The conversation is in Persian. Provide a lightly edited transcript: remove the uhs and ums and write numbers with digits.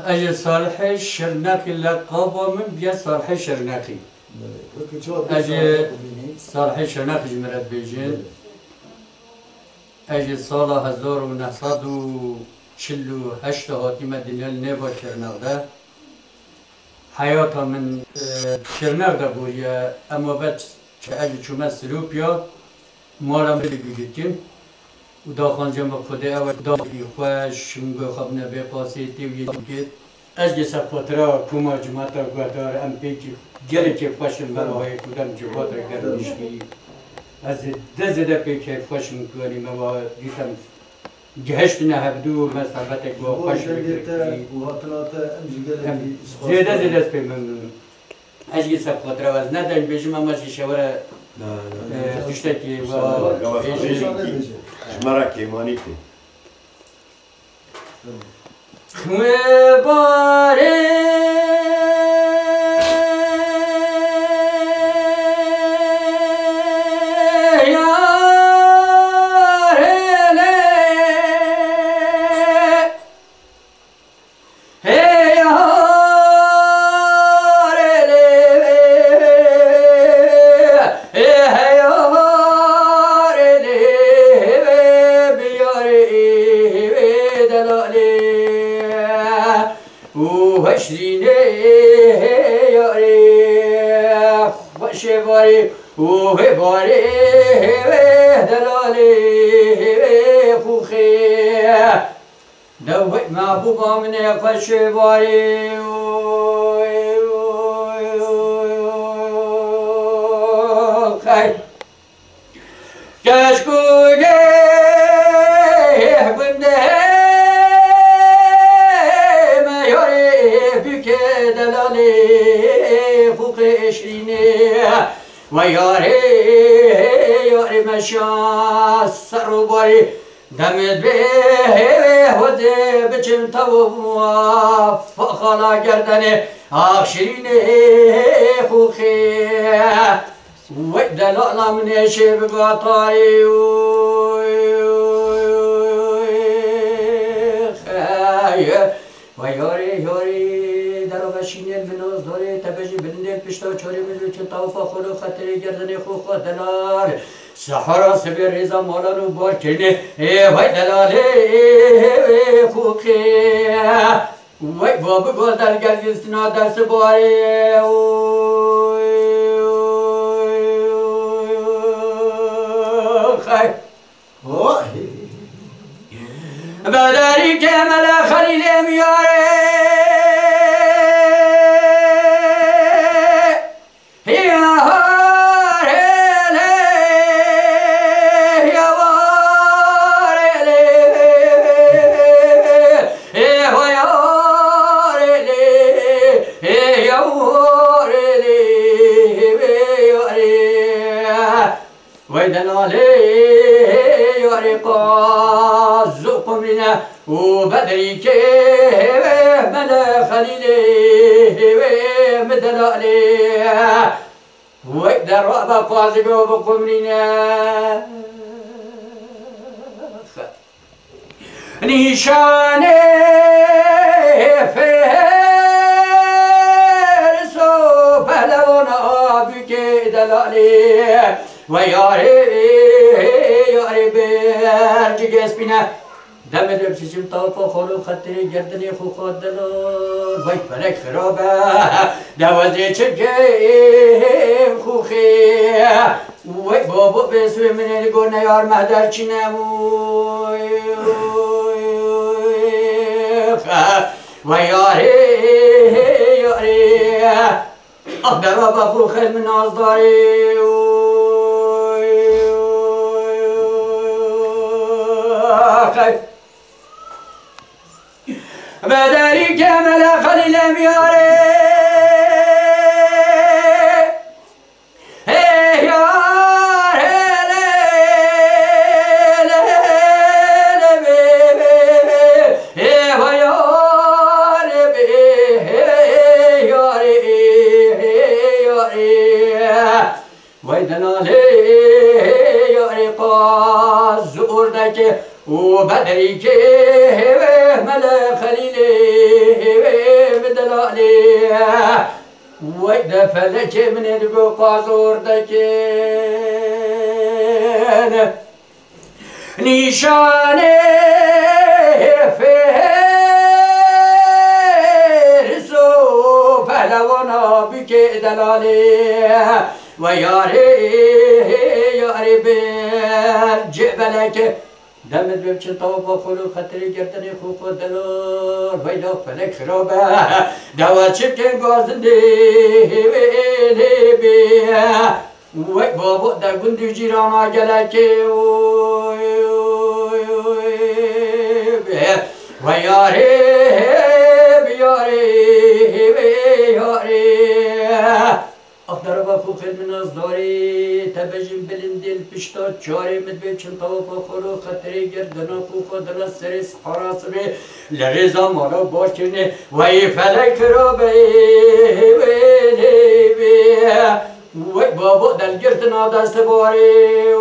اجل صالح شرناقي لقابه من بيا صالح شرناقي اجل صالح شرناقي جمرات بيجين اجل صالح 1948 هاتي مدينة النيفا شرناق ده حياته من شرناق ده بويا اما بعد اجل شما سلوبيا مالا ملي بيجتين ودا خانجم خدا اول دا خوش مگو خب نبی قاسیتی و یکی از جس فترة كوما جماعة قدار ام بيجي جري خوشم مواهی کدام جوات گرمش بی از دزده بيجي خوشم کنی مواهی دیدم جهشت نهبدو مسافت گو خوش بکردی زیاده زیاده است من از جس فترة از ندارم بیشتر ماشی شوره تشتكي و جمرة كيمانيتي محبوبا من فشواري خير كشكوجي بنده ما يوري بك دلالي فوق 20 ويوري مشى سروباري دمت به وزه بچم تو فخالا گردنه آخشین خوخی و دلالا منشه بگاتاری و یاری درو بشینل بناز داره تبجی بلندل پشتا و چاری ملو چه طوفا خلو خطره گردنه خوخا دلال سحرا سبير رضا مولانا باركني وای دلاله خوخي وای بابا گل در گلستنا درس باره خير بداري جمال خليل مياري وبدري كيف ملا خليلي مدلالي ويقدر رأبا قازق وبقمرنا نيشاني فرسو بلونا بك دلالي وياري برجي جسبنا دم بشجم طالفا خلو خطري گردني خوخا دلال وای فرق خرابه دوازه چگه خوخي وای بابا بسوی من الگو نیار مهدر چینم وای یاری اقدر بابا خوخه من آزداری خیف بداري كمل خليل مياري وبدري كيه ملا خليلي دلالی وی دفلک من دگو قازور دکن نیشانه فرس و پهلوانا بکه دلالی و یاری بر جبلک دمت بچه طوبا خلو خطری گردنی خوب و دلار ویدا فلک خرابه دوا چپکن گازنده وی بابا در گندی جیرانا گلکی و یاری اختر با خو خیل من از داری تبجیم بلندیل پشتا چاری مدبی چون طوفا خورو خطری گردنا خوفا دل سری سحراس بی لرزا مالا باش کنی وی فلک رو بی وی بابا دل گردنا دست باری